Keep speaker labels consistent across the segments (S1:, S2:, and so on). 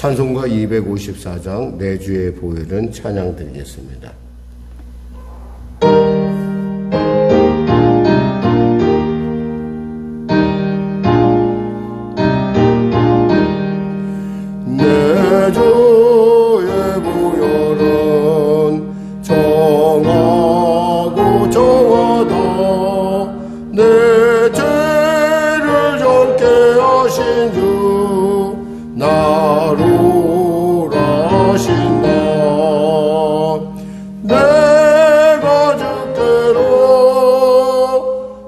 S1: 찬송가 254장 내 주의 보혈은 찬양 드리겠습니다. 내 주의 보혈은 정하고 정하다 내 죄를 정케 하신 주 나로 하신다. 내가 주께로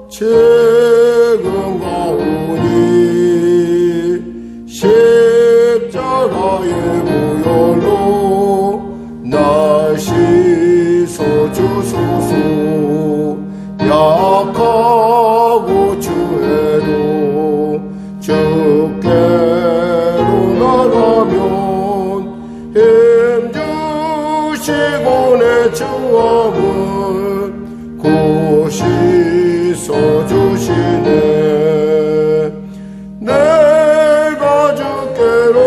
S1: 지금 가오니 십자가의 보혈로 날 씻어주소서. 약하고 주에도 주께로 나가면 힘주시고 내 주함을 곧 씻어주시네. 내가 주께로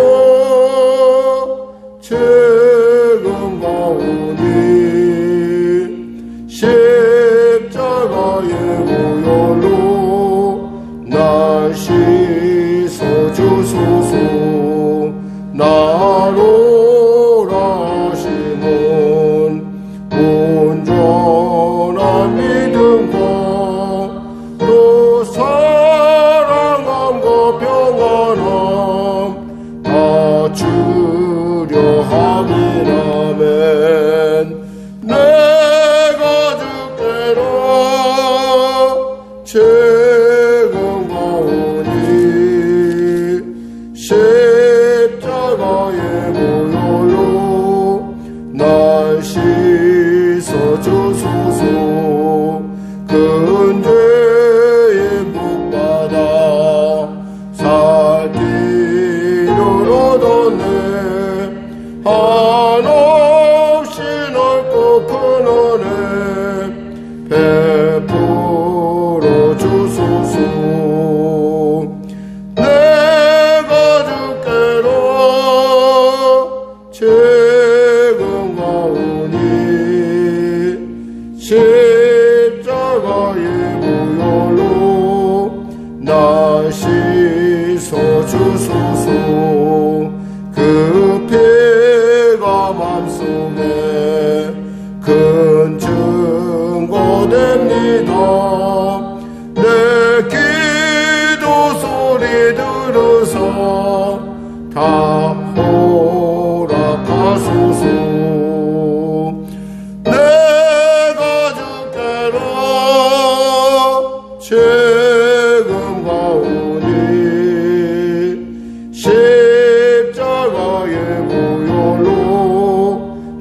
S1: 지금 가오니 십자가의 보혈로 날 씻어주소서. 나로 하심은 온전한 믿음과 또 사랑함과 평안함 다 주려 함이라면 내가 주께로 지금 가오니 십자가의 보혈로 날 씻어주소서. 큰 죄의 복받아 살 길을 얻었네. 한없이 넓고 큰 은혜 베풀어 주소서. 내가 주께로 지금 가오니 십자가의 보혈로 날 씻어주소서. 그 피가 맘속에 큰 증거됩니다. 내 기도 소리 들어서 다 허락하소서. 내가 주께로 지금 가오니 십자가의 보혈로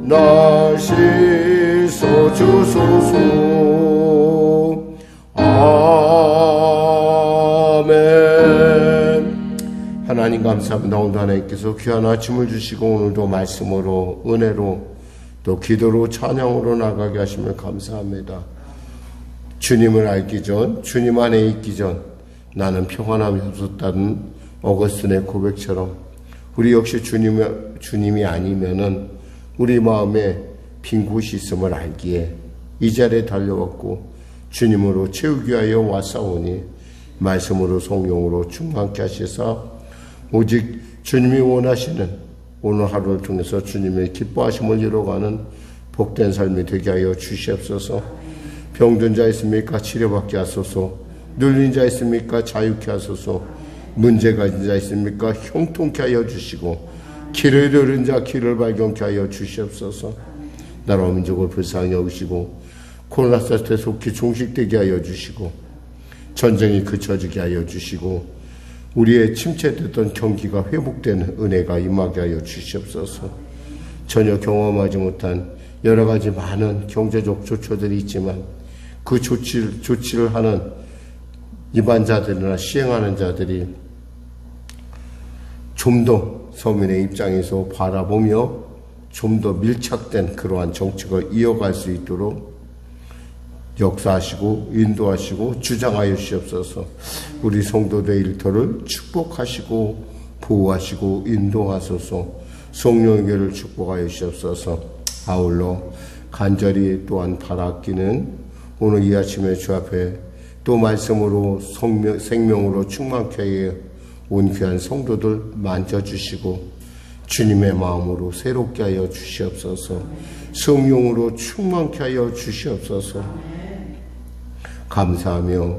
S1: 날 씻어주소서. 아멘. 하나님 감사합니다. 오늘도 하나님께서 귀한 아침을 주시고 오늘도 말씀으로 은혜로 또 기도로 찬양으로 나가게 하시면 감사합니다. 주님을 알기 전, 주님 안에 있기 전 나는 평안함이 없었다는 어거스틴의 고백처럼 우리 역시 주님이 아니면은 우리 마음에 빈 곳이 있음을 알기에 이 자리에 달려왔고 주님으로 채우기 위하여 왔사오니 말씀으로 성령으로 충만케 하시사 오직 주님이 원하시는 오늘 하루를 통해서 주님의 기뻐하심을 이뤄가는 복된 삶이 되게 하여 주시옵소서. 병든 자 있습니까? 치료받게 하소서. 눌린 자 있습니까? 자유케 하소서. 문제가 있는 자 있습니까? 형통케 하여 주시고 길을 잃은 자 길을 발견케 하여 주시옵소서. 나라 민족을 불쌍히 여기시고 코로나 사태에 속히 종식되게 하여 주시고 전쟁이 그쳐지게 하여 주시고 우리의 침체됐던 경기가 회복되는 은혜가 임하게 하여 주시옵소서. 전혀 경험하지 못한 여러 가지 많은 경제적 조처들이 있지만 그 조치를 하는 입안자들이나 시행하는 자들이 좀 더 서민의 입장에서 바라보며 좀 더 밀착된 그러한 정책을 이어갈 수 있도록 역사하시고 인도하시고 주장하여 주시옵소서. 우리 성도들의 일터를 축복하시고 보호하시고 인도하소서. 성령의 교회를 축복하여 주시옵소서. 아울러 간절히 또한 바라기는 오늘 이 아침에 주 앞에 또 말씀으로 생명으로 충만케 하여 온 귀한 성도들 만져주시고 주님의 마음으로 새롭게 하여 주시옵소서. 성령으로 충만케 하여 주시옵소서. 감사하며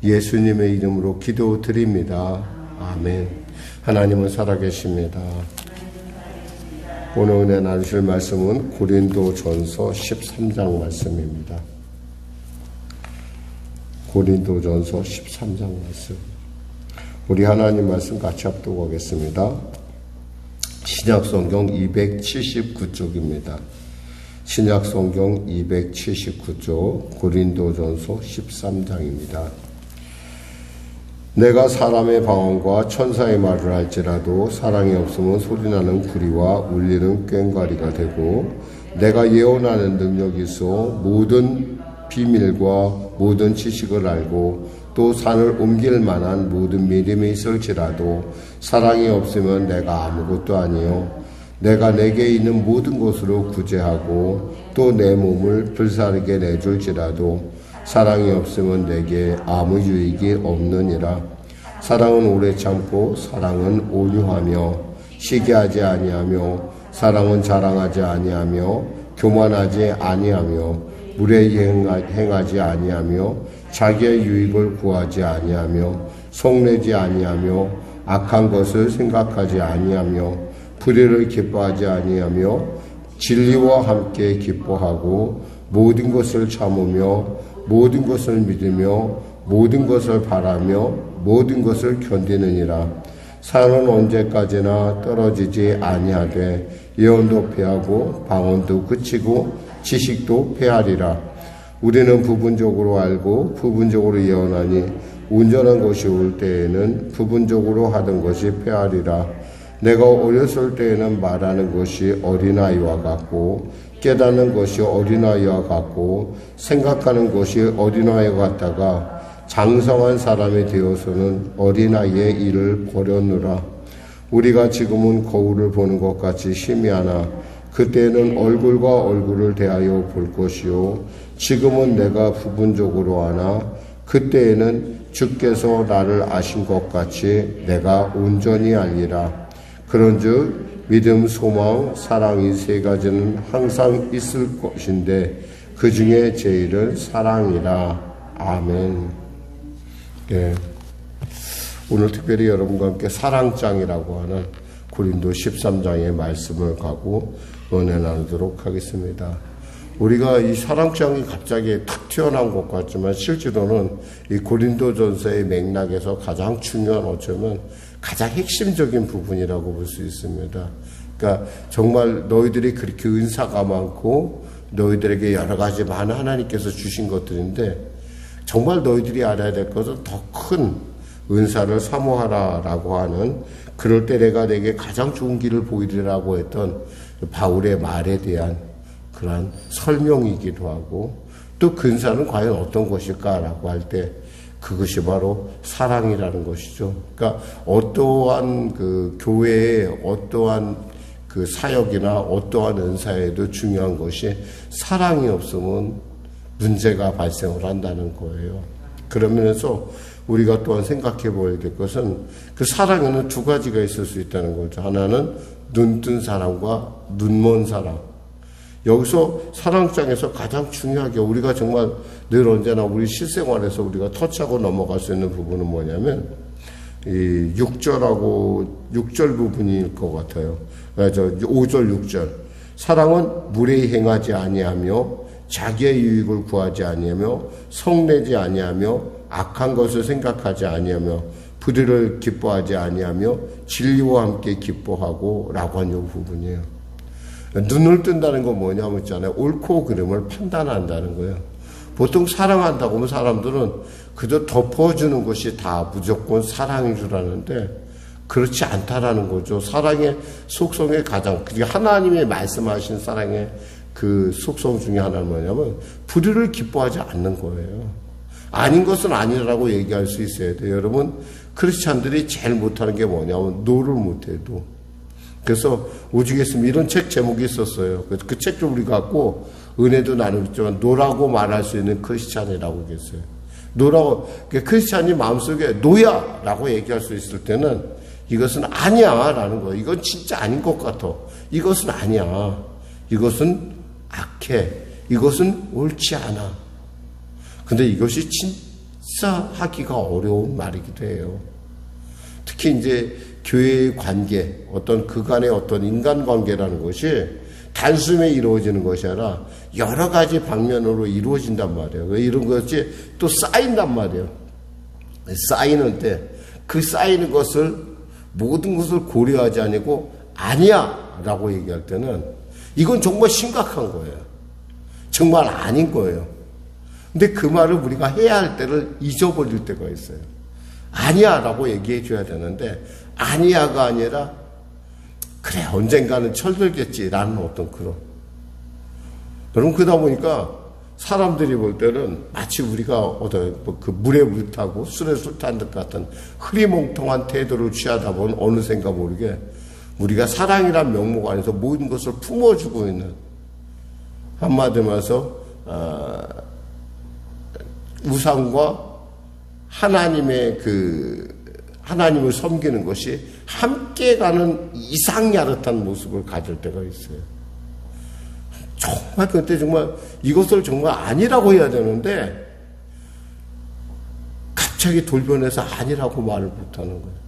S1: 예수님의 이름으로 기도드립니다. 아멘. 하나님은 살아계십니다. 오늘 은혜 나누실 말씀은 고린도전서 13장 말씀입니다. 고린도전서 13장 말씀. 우리 하나님 말씀 같이 합독하겠습니다. 신약성경 279쪽입니다. 신약성경 279쪽 고린도전서 13장입니다. 내가 사람의 방언과 천사의 말을 할지라도 사랑이 없으면 소리나는 구리와 울리는 꽹과리가 되고 내가 예언하는 능력이 있어 모든 비밀과 모든 지식을 알고 또 산을 옮길 만한 모든 믿음이 있을지라도 사랑이 없으면 내가 아무것도 아니요 내가 내게 있는 모든 것으로 구제하고 또 내 몸을 불사르게 내줄지라도 사랑이 없으면 내게 아무 유익이 없느니라. 사랑은 오래 참고 사랑은 온유하며 시기하지 아니하며 사랑은 자랑하지 아니하며 교만하지 아니하며 무례히 행하지 아니하며 자기의 유익을 구하지 아니하며 속내지 아니하며 악한 것을 생각하지 아니하며 불의를 기뻐하지 아니하며 진리와 함께 기뻐하고 모든 것을 참으며 모든 것을 믿으며 모든 것을 바라며 모든 것을 견디느니라. 산은 언제까지나 떨어지지 아니하되 예언도 패하고 방언도 그치고 지식도 패하리라. 우리는 부분적으로 알고 부분적으로 예언하니 온전한 것이 올 때에는 부분적으로 하던 것이 패하리라. 내가 어렸을 때에는 말하는 것이 어린아이와 같고 깨닫는 것이 어린아이와 같고 생각하는 것이 어린아이와 같다가 장성한 사람이 되어서는 어린아이의 일을 버렸노라. 우리가 지금은 거울을 보는 것 같이 희미하나 그때는 얼굴과 얼굴을 대하여 볼 것이요 지금은 내가 부분적으로 하나 그때에는 주께서 나를 아신 것 같이 내가 온전히 알리라. 그런즉 믿음, 소망, 사랑 이 세 가지는 항상 있을 것인데 그 중에 제일은 사랑이라. 아멘. 예. 오늘 특별히 여러분과 함께 사랑장이라고 하는 고린도 13장의 말씀을 가고 은혜 나누도록 하겠습니다. 우리가 이 사랑장이 갑자기 탁 튀어나온 것 같지만 실제로는 이 고린도전서의 맥락에서 가장 중요한 어쩌면 가장 핵심적인 부분이라고 볼 수 있습니다. 그러니까 정말 너희들이 그렇게 은사가 많고 너희들에게 여러 가지 많은 하나님께서 주신 것들인데 정말 너희들이 알아야 될 것은 더 큰 은사를 사모하라라고 하는 그럴 때 내가 내게 가장 좋은 길을 보이리라고 했던 바울의 말에 대한 그러한 설명이기도 하고 또 근사는 과연 어떤 것일까라고 할 때 그것이 바로 사랑이라는 것이죠. 그러니까 어떠한 그 교회의 어떠한 그 사역이나 어떠한 은사에도 중요한 것이 사랑이 없으면 문제가 발생을 한다는 거예요. 그러면서 우리가 또한 생각해 보아야 될 것은 그 사랑에는 두 가지가 있을 수 있다는 거죠. 하나는 눈뜬 사랑과 눈먼 사랑. 여기서 사랑장에서 가장 중요하게 우리가 정말 늘 언제나 우리 실생활에서 우리가 터치하고 넘어갈 수 있는 부분은 뭐냐면 이 6절 부분일 것 같아요. 5절 6절. 사랑은 무례히 행하지 아니하며 자기의 유익을 구하지 아니하며 성내지 아니하며 악한 것을 생각하지 아니하며 불의를 기뻐하지 아니하며 진리와 함께 기뻐하고 라고 하는 이 부분이에요. 눈을 뜬다는 건 뭐냐면 있잖아요. 옳고 그름을 판단한다는 거예요. 보통 사랑한다고 하면 사람들은 그저 덮어주는 것이 다 무조건 사랑인 줄 아는데 그렇지 않다라는 거죠. 사랑의 속성의 가장, 그게 하나님의 말씀하신 사랑의 그 속성 중에 하나는 뭐냐면 불의를 기뻐하지 않는 거예요. 아닌 것은 아니라고 얘기할 수 있어야 돼요. 여러분, 크리스찬들이 제일 못하는 게 뭐냐면 노를 못해요. 노. 그래서 오죽했으면 이런 책 제목이 있었어요. 그래서 그 책을 우리 갖고 은혜도 나누었지만 노라고 말할 수 있는 크리스찬이라고 했어요. 노라고, 크리스찬이 마음속에 노야! 라고 얘기할 수 있을 때는 이것은 아니야! 라는 거예요. 이건 진짜 아닌 것 같아. 이것은 아니야. 이것은 악해. 이것은 옳지 않아. 근데 이것이 진짜 하기가 어려운 말이기도 해요. 특히 이제 교회의 관계, 어떤 그간의 어떤 인간관계라는 것이 단숨에 이루어지는 것이 아니라 여러 가지 방면으로 이루어진단 말이에요. 이런 것이 또 쌓인단 말이에요. 쌓이는데 그 쌓이는 것을 모든 것을 고려하지 않고 아니야 라고 얘기할 때는 이건 정말 심각한 거예요. 정말 아닌 거예요. 근데 그 말을 우리가 해야 할 때를 잊어버릴 때가 있어요. 아니야 라고 얘기해 줘야 되는데 아니야가 아니라 그래 언젠가는 철들겠지 라는 어떤 그런. 여러분 그러다 보니까 사람들이 볼 때는 마치 우리가 그 물에 물 타고 술에 술 탄 듯 같은 흐리멍텅한 태도를 취하다 보면 어느샌가 모르게 우리가 사랑이란 명목 안에서 모든 것을 품어주고 있는, 한마디로 말해서 우상과 하나님의 하나님을 섬기는 것이 함께 가는 이상야릇한 모습을 가질 때가 있어요. 정말 그때 정말 이것을 정말 아니라고 해야 되는데 갑자기 돌변해서 아니라고 말을 못하는 거예요.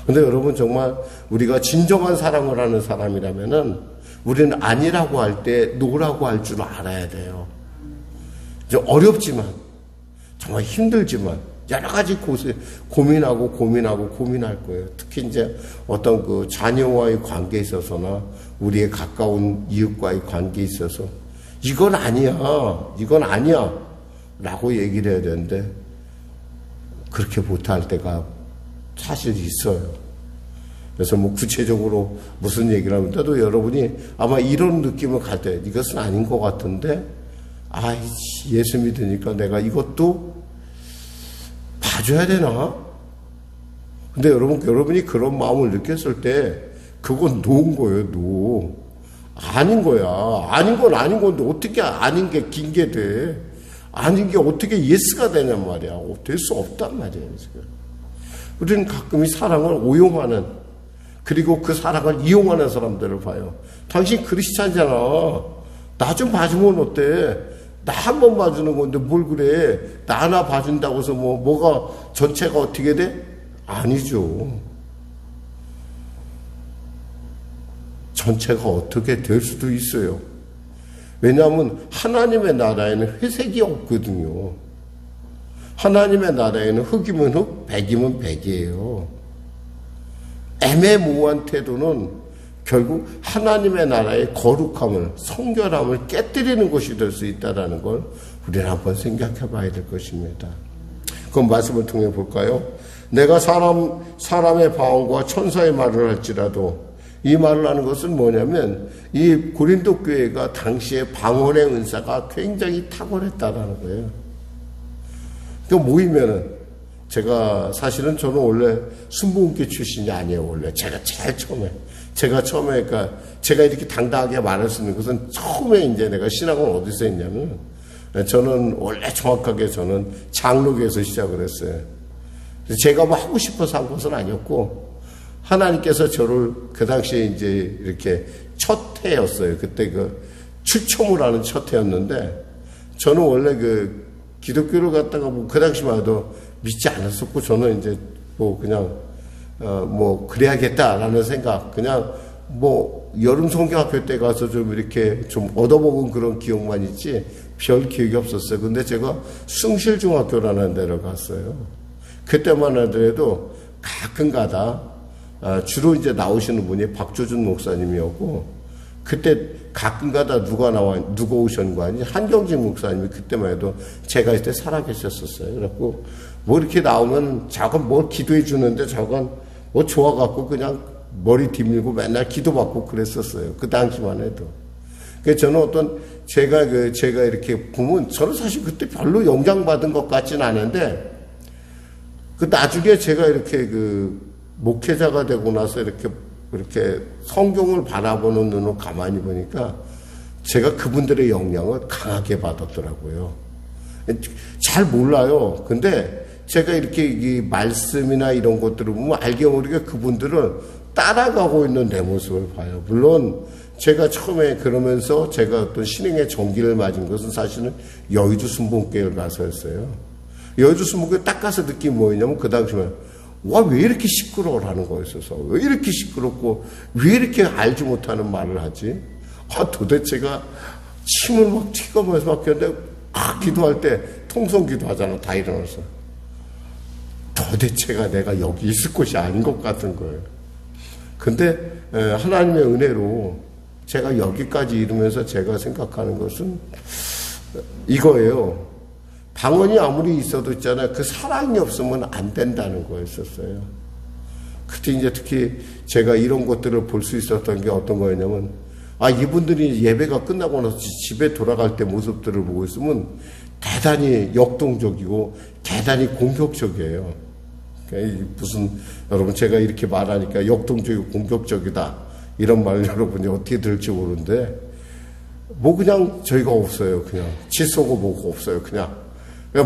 S1: 근데 여러분 정말 우리가 진정한 사랑을 하는 사람이라면은 우리는 아니라고 할 때 노라고 할 줄 알아야 돼요. 이제 어렵지만 정말 힘들지만 여러 가지 고민하고 고민할 거예요. 특히 이제 어떤 그 자녀와의 관계에 있어서나 우리의 가까운 이웃과의 관계에 있어서 이건 아니야 라고 얘기를 해야 되는데 그렇게 못할 때가 사실 있어요. 그래서 뭐 구체적으로 무슨 얘기를 하면 또 여러분이 아마 이런 느낌을 갈 때 이것은 아닌 것 같은데 예수 믿으니까 내가 이것도 봐줘야 되나? 근데 여러분이 그런 마음을 느꼈을 때 그건 노인 거예요. 노. 아닌 거야. 아닌 건 아닌 건데 어떻게 아닌 게 긴 게 돼? 아닌 게 어떻게 예스가 되냔 말이야. 될 수 없단 말이에요. 지금. 우리는 가끔 이 사랑을 오용하는, 그리고 그 사랑을 이용하는 사람들을 봐요. 당신 크리스찬이잖아. 나 좀 봐주면 어때? 나 한 번 봐주는 건데 뭘 그래? 나 하나 봐준다고 해서 뭐가 전체가 어떻게 돼? 아니죠. 전체가 어떻게 될 수도 있어요. 왜냐하면 하나님의 나라에는 회색이 없거든요. 하나님의 나라에는 흑이면 흑, 백이면 백이에요. 애매모호한 태도는 결국 하나님의 나라의 거룩함을, 성결함을 깨뜨리는 것이 될 수 있다는 걸 우리는 한번 생각해 봐야 될 것입니다. 그럼 말씀을 통해 볼까요? 내가 사람의 방언과 천사의 말을 할지라도, 이 말을 하는 것은 뭐냐면 이 고린도 교회가 당시에 방언의 은사가 굉장히 탁월했다라는 거예요. 그 모이면은 사실은 저는 원래 순복음교 출신이 아니에요. 원래 제가 처음에 그러니까 제가 이렇게 당당하게 말할 수 있는 것은 처음에 이제 내가 신학을 어디서 했냐면 저는 원래 정확하게 저는 장로교에서 시작을 했어요. 제가 뭐 하고 싶어서 한 것은 아니었고 하나님께서 저를 그 당시에 이제 이렇게 첫 해였어요. 그때 추첨을 하는 첫 해였는데 저는 원래 기독교를 갖다가 그 당시만 해도 믿지 않았었고 저는 이제 그냥 그래야겠다라는 생각, 그냥 여름 성경학교 때 가서 좀 이렇게 좀 얻어먹은 그런 기억만 있지 별 기억이 없었어요. 근데 제가 숭실중학교라는 데를 갔어요. 그때만 하더라도 가끔 가다 주로 이제 나오시는 분이 박조준 목사님이었고, 그때 가끔 가다 누가 오셨는 거 아니? 한경진 목사님이 그때만 해도 제가 그때 살아계셨었어요. 그래갖고 이렇게 나오면 저건 기도해 주는데 저건 좋아갖고 그냥 머리 뒤밀고 맨날 기도받고 그랬었어요. 그 당시만 해도. 그래서 저는 어떤 제가 이렇게 보면 저는 사실 그때 별로 영향받은 것 같진 않은데 그 나중에 제가 이렇게 목회자가 되고 나서 이렇게 성경을 바라보는 눈으로 가만히 보니까 제가 그분들의 영향을 강하게 받았더라고요. 잘 몰라요. 근데 제가 이렇게 이 말씀이나 이런 것들을 보면 알게 모르게 그분들을 따라가고 있는 내 모습을 봐요. 물론 제가 처음에 그러면서 제가 어떤 신앙의 전기를 맞은 것은 사실은 여의도 순복음교회를 가서였어요. 여의도 순복음교회 딱 가서 느낀 뭐였냐면 그 당시에 와, 왜 이렇게 시끄러워라는 거였어서 왜 이렇게 시끄럽고 왜 이렇게 알지 못하는 말을 하지? 도대체가 침을 막 튀가면서 막 했는데 기도할 때 통성 기도하잖아. 다 일어나서 도대체가 내가 여기 있을 곳이 아닌 것 같은 거예요. 근데 하나님의 은혜로 제가 여기까지 이르면서 제가 생각하는 것은 이거예요. 방언이 아무리 있어도 있잖아요. 그 사랑이 없으면 안 된다는 거였었어요. 그때 이제 특히 제가 이런 것들을 볼 수 있었던 게 어떤 거였냐면, 이분들이 예배가 끝나고 나서 집에 돌아갈 때 모습들을 보고 있으면 대단히 역동적이고 대단히 공격적이에요. 그러니까 무슨, 여러분 제가 이렇게 말하니까 역동적이고 공격적이다. 이런 말 여러분이 어떻게 들을지 모르는데, 그냥 저희가 없어요. 그냥 치쏘고 뭐고 없어요. 그냥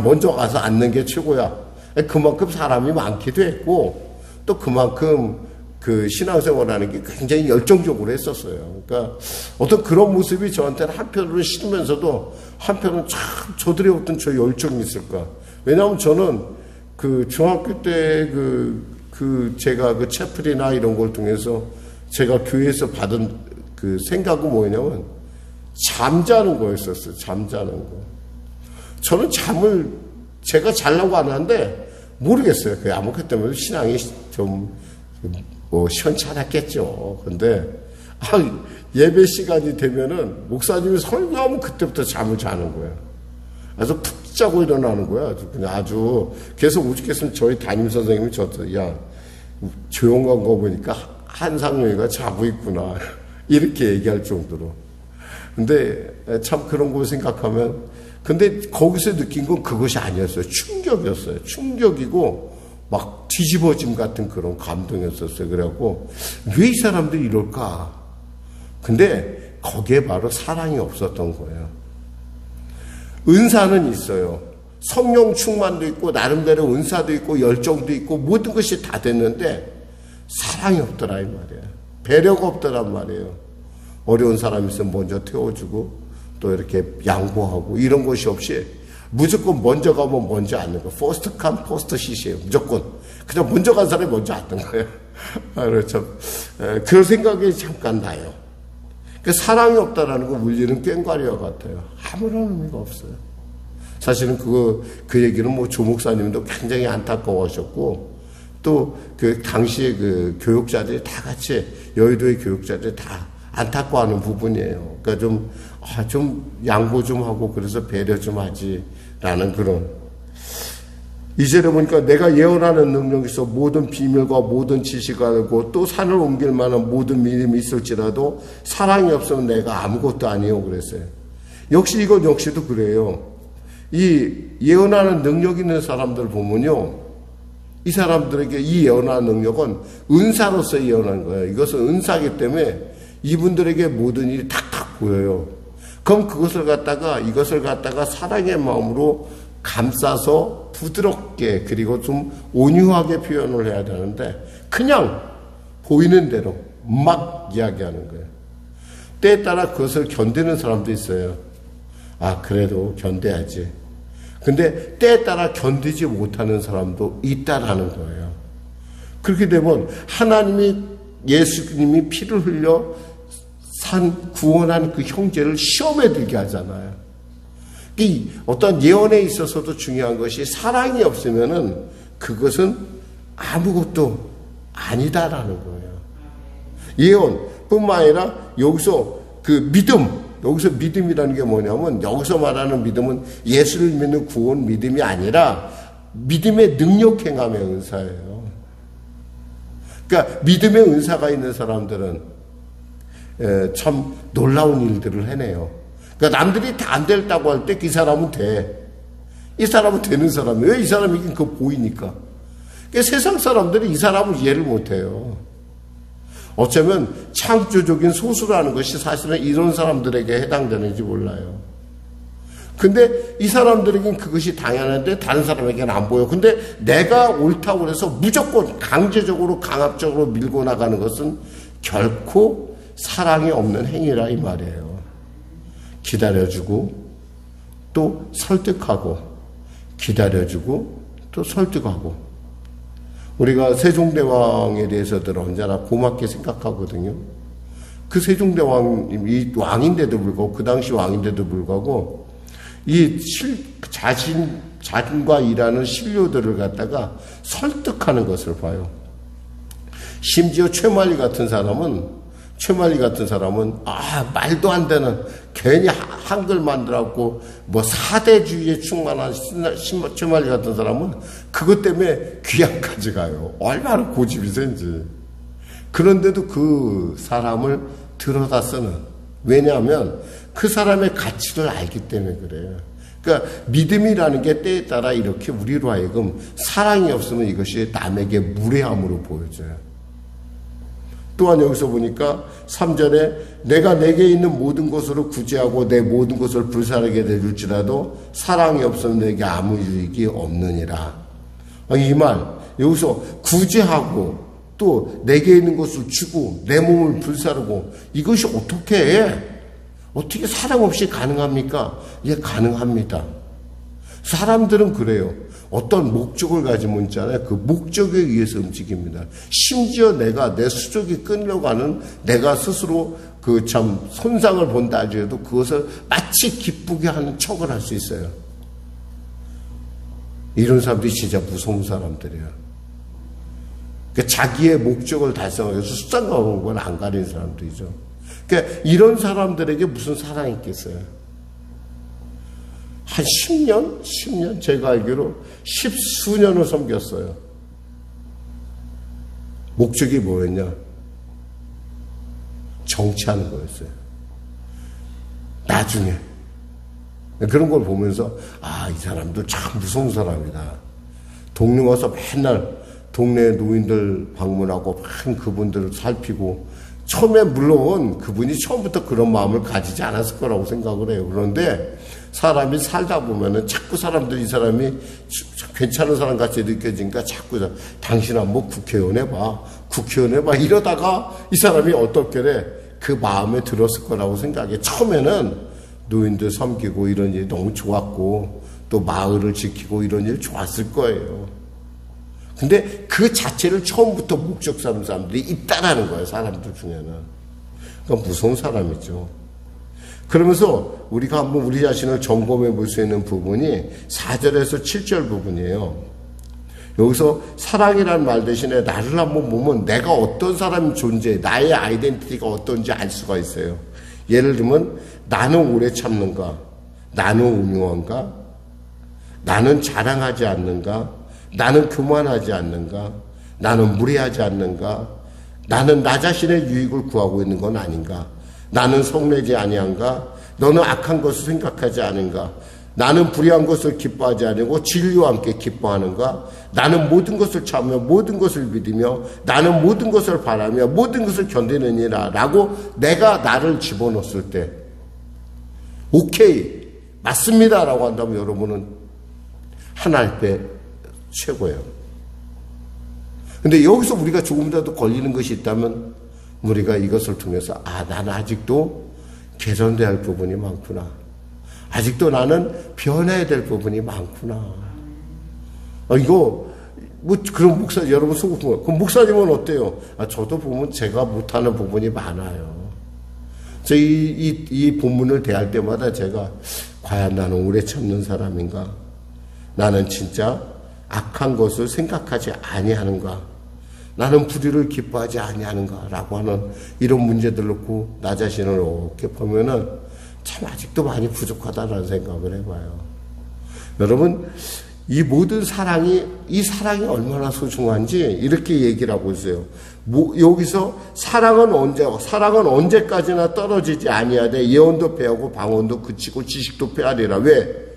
S1: 먼저 가서 앉는 게 최고야. 그만큼 사람이 많기도 했고 또 그만큼 그 신앙생활하는 게 굉장히 열정적으로 했었어요. 그러니까 어떤 그런 모습이 저한테는 한편으로는 싫으면서도 한편으로는 참 저들의 어떤 저 열정이 있을까. 왜냐하면 저는 그 중학교 때 제가 그 채플이나 이런 걸 통해서 제가 교회에서 받은 그 생각은 뭐냐면 잠자는 거였었어요. 잠자는 거. 저는 잠을 제가 자려고 안 하는데 모르겠어요. 그 아무것 때문에 신앙이 좀 시원찮았겠죠. 근데 예배 시간이 되면은 목사님이 설교하면 그때부터 잠을 자는 거예요. 그래서 푹 자고 일어나는 거야. 아주 계속 오죽했으면 저희 담임 선생님이 야 조용한 거 보니까 한상용이가 자고 있구나 이렇게 얘기할 정도로. 근데 참 그런 거 생각하면 근데 거기서 느낀 건 그것이 아니었어요. 충격이었어요. 충격이고 막 뒤집어짐 같은 그런 감동이었었어요. 그래갖고 왜 이 사람들이 이럴까? 근데 거기에 바로 사랑이 없었던 거예요. 은사는 있어요. 성령 충만도 있고 나름대로 은사도 있고 열정도 있고 모든 것이 다 됐는데 사랑이 없더라 이 말이에요. 배려가 없더란 말이에요. 어려운 사람이 있으면 먼저 태워주고 또 이렇게 양보하고 이런 것이 없이 무조건 먼저 가면 먼저 앉는 거. 퍼스트 컴 퍼스트 시시에요. 무조건 그냥 먼저 간 사람이 먼저 앉는 거예요. 그렇죠. 그런 생각이 잠깐 나요. 그 사랑이 없다라는 건 울리는 꽹과리와 같아요. 아무런 의미가 없어요. 사실은 그 얘기는 조 목사님도 굉장히 안타까워하셨고 또 그 당시에 그 교육자들이 다 같이 여의도의 교육자들이 다 안타까워하는 부분이에요. 그러니까 좀 양보 좀 하고 그래서 배려 좀 하지라는 그런. 이제를 보니까 내가 예언하는 능력이 있어 모든 비밀과 모든 지식을 알고 또 산을 옮길 만한 모든 믿음이 있을지라도 사랑이 없으면 내가 아무것도 아니에요 그랬어요. 역시 이건 역시도 그래요. 이 예언하는 능력 있는 사람들 보면요. 이 사람들에게 이 예언하는 능력은 은사로서 예언하는 거예요. 이것은 은사이기 때문에 이분들에게 모든 일이 탁탁 보여요. 그럼 이것을 갖다가 사랑의 마음으로 감싸서 부드럽게 그리고 좀 온유하게 표현을 해야 되는데 그냥 보이는 대로 막 이야기하는 거예요. 때에 따라 그것을 견디는 사람도 있어요. 그래도 견뎌야지. 근데 때에 따라 견디지 못하는 사람도 있다라는 거예요. 그렇게 되면 하나님이 예수님이 피를 흘려 구원한 그 형제를 시험에 들게 하잖아요. 이 어떤 예언에 있어서도 중요한 것이 사랑이 없으면은 그것은 아무것도 아니다라는 거예요. 예언뿐만 아니라 여기서 그 여기서 믿음이라는 게 뭐냐면 여기서 말하는 믿음은 예수를 믿는 구원 믿음이 아니라 믿음의 능력 행함의 은사예요. 그러니까 믿음의 은사가 있는 사람들은 참 놀라운 일들을 해내요. 그러니까 남들이 다 안 됐다고 할 때 그 사람은 돼. 이 사람은 되는 사람이에요. 왜 이 사람이긴 그거 보이니까. 그러니까 세상 사람들이 이 사람을 이해를 못해요. 어쩌면 창조적인 소수라는 것이 사실은 이런 사람들에게 해당되는지 몰라요. 근데 이 사람들에겐 그것이 당연한데 다른 사람에게는 안 보여. 근데 내가 옳다고 해서 무조건 강제적으로 강압적으로 밀고 나가는 것은 결코 사랑이 없는 행위라 이 말이에요. 기다려주고 또 설득하고 기다려주고 또 설득하고. 우리가 세종대왕에 대해서들 언제나 고맙게 생각하거든요. 그 세종대왕이 왕인데도 불구하고 그 당시 왕인데도 불구하고 이 자신과 일하는 신료들을 갖다가 설득하는 것을 봐요. 심지어 최만리 같은 사람은 말도 안 되는 괜히 한글 만들었고 뭐 사대주의에 충만한 최만리 같은 사람은 그것 때문에 귀양까지 가요. 얼마나 고집이 센지. 그런데도 그 사람을 들여다 쓰는. 왜냐하면 그 사람의 가치를 알기 때문에 그래요. 그러니까 믿음이라는 게 때에 따라 이렇게 우리로 하여금 사랑이 없으면 이것이 남에게 무례함으로 보여져요. 또한 여기서 보니까 3절에 내가 내게 있는 모든 것으로 구제하고 내 모든 것을 불사르게 해줄지라도 사랑이 없으면 내게 아무 유익이 없느니라. 이 말 여기서 구제하고 또 내게 있는 것을 주고 내 몸을 불사르고 이것이 어떻게 해? 어떻게 사랑 없이 가능합니까? 예, 가능합니다. 사람들은 그래요. 어떤 목적을 가지면 있잖아요. 그 목적에 의해서 움직입니다. 심지어 내가 내 수족이 끊려가는 내가 스스로 그 참 손상을 본다 하더라도 그것을 마치 기쁘게 하는 척을 할 수 있어요. 이런 사람들이 진짜 무서운 사람들이에요. 그러니까 자기의 목적을 달성하기 위해서 수단과 방법을 안 가리는 사람들이죠. 그러니까 이런 사람들에게 무슨 사랑이 있겠어요? 한 10년? 제가 알기로 10수년을 섬겼어요. 목적이 뭐였냐? 정치하는 거였어요. 나중에. 그런 걸 보면서, 이 사람도 참 무서운 사람이다. 동네 와서 맨날 동네 노인들 방문하고 막 그분들을 살피고, 처음에 물론 그분이 처음부터 그런 마음을 가지지 않았을 거라고 생각을 해요. 그런데 사람이 살다 보면은 자꾸 사람들이 이 사람이 괜찮은 사람 같이 느껴지니까 자꾸 당신 한번 국회의원 해봐 이러다가 이 사람이 어떻게 그 마음에 들었을 거라고 생각해. 처음에는 노인들 섬기고 이런 일이 너무 좋았고 또 마을을 지키고 이런 일 좋았을 거예요. 근데 그 자체를 처음부터 목적 삼는 사람들이 있다라는 거예요. 사람들 중에는. 그러니까 무서운 사람이죠. 그러면서 우리가 한번 우리 자신을 점검해 볼 수 있는 부분이 4절에서 7절 부분이에요. 여기서 사랑이라는 말 대신에 나를 한번 보면 내가 어떤 사람이 존재해, 나의 아이덴티티가 어떤지 알 수가 있어요. 예를 들면 나는 오래 참는가? 나는 온유한가? 나는 자랑하지 않는가? 나는 교만하지 않는가? 나는 무례하지 않는가? 나는 나 자신의 유익을 구하고 있는 건 아닌가? 나는 성내지 아니한가? 너는 악한 것을 생각하지 않은가? 나는 불의한 것을 기뻐하지 않고 진리와 함께 기뻐하는가? 나는 모든 것을 참으며 모든 것을 믿으며 나는 모든 것을 바라며 모든 것을 견디느니라 라고 내가 나를 집어넣었을 때 오케이 맞습니다 라고 한다면 여러분은 하나일 때 최고예요. 근데 여기서 우리가 조금이라도 걸리는 것이 있다면 우리가 이것을 통해서 나는 아직도 개선돼야 할 부분이 많구나. 아직도 나는 변해야 될 부분이 많구나. 이거 그럼 여러분 속으로 그럼 목사님은 어때요? 저도 보면 제가 못하는 부분이 많아요. 이 본문을 대할 때마다 제가 과연 나는 오래 참는 사람인가? 나는 진짜 악한 것을 생각하지 아니하는가? 나는 불의를 기뻐하지 아니하는가? 라고 하는 이런 문제들 놓고 나 자신을 이렇게 보면은 참 아직도 많이 부족하다라는 생각을 해봐요. 여러분 이 모든 사랑이, 이 사랑이 얼마나 소중한지 이렇게 얘기를 하고 있어요. 여기서 사랑은 언제까지나 떨어지지 아니하되 예언도 패하고 방언도 그치고 지식도 패하리라. 왜?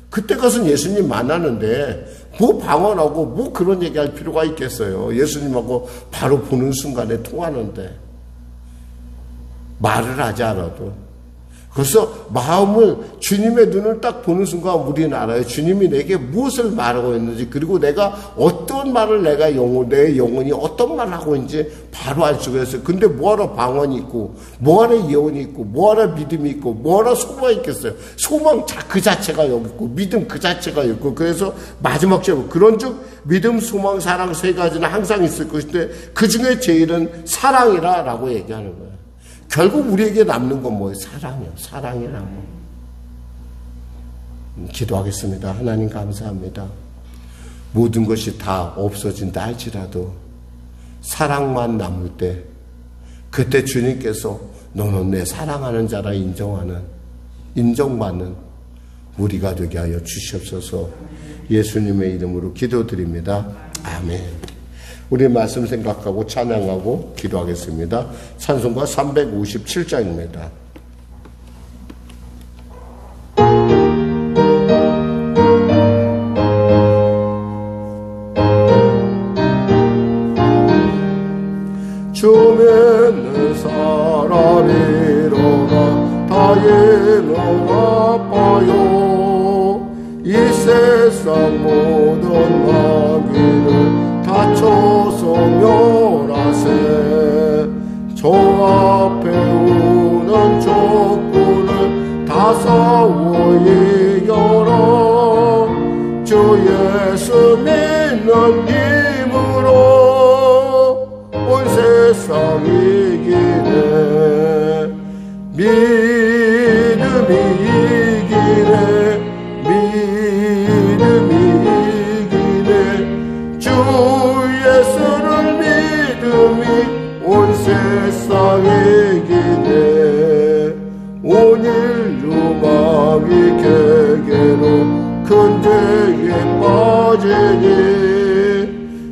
S1: 그때 가서는 예수님 만나는데 뭐 방언하고 뭐 그런 얘기할 필요가 있겠어요. 예수님하고 바로 보는 순간에 통하는데 말을 하지 않아도. 그래서 마음을, 주님의 눈을 딱 보는 순간 우리는 알아요. 주님이 내게 무엇을 말하고 있는지, 그리고 내가 어떤 말을 내 영혼이 어떤 말을 하고 있는지 바로 알 수가 있어요. 근데 뭐하러 방언이 있고, 뭐하러 예언이 있고, 뭐하러 믿음이 있고, 뭐하러 소망이 있겠어요. 소망 그 자체가 여기 있고, 믿음 그 자체가 있고. 그래서 마지막 제목, 그런즉 믿음, 소망, 사랑 세 가지는 항상 있을 것인데 그 중에 제일은 사랑이라 라고 얘기하는 거예요. 결국 우리에게 남는 건 뭐예요? 사랑이요. 사랑이라고. 기도하겠습니다. 하나님 감사합니다. 모든 것이 다 없어진다 할지라도 사랑만 남을 때, 그때 주님께서 너는 내 사랑하는 자라 인정받는 우리가 되게 하여 주시옵소서. 예수님의 이름으로 기도드립니다. 아멘. 우리 말씀 생각하고 찬양하고 기도하겠습니다. 찬송가 357장입니다. 주면은 사람이로가 다행은 아파요. 이 세상 모든 마귀를 다쳐서 멸하세. 저 앞에 오는 적군을 다 싸워 이겨라. 주 예수 믿는 힘으로 온 세상 이기네. 믿음이 이기네. 믿음이 이기네. 주 예수를 믿음이 온 세상 이기네. 온 인류 마귀 개개로 큰 죄에 빠지니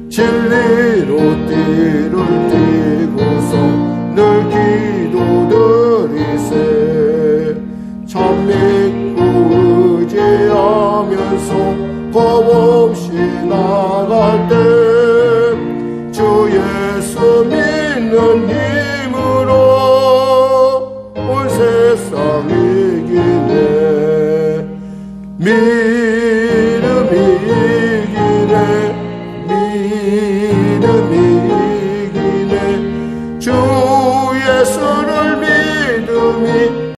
S1: 진리로 띠를 띠고서 늘 기도드리세. 참 믿고 의지하면서 겁없이 나갈 때 주 예수 믿는 힘으로 온 세상 이기네. 믿음이 이기네. 믿음이 이기네. 주 예수를 믿음이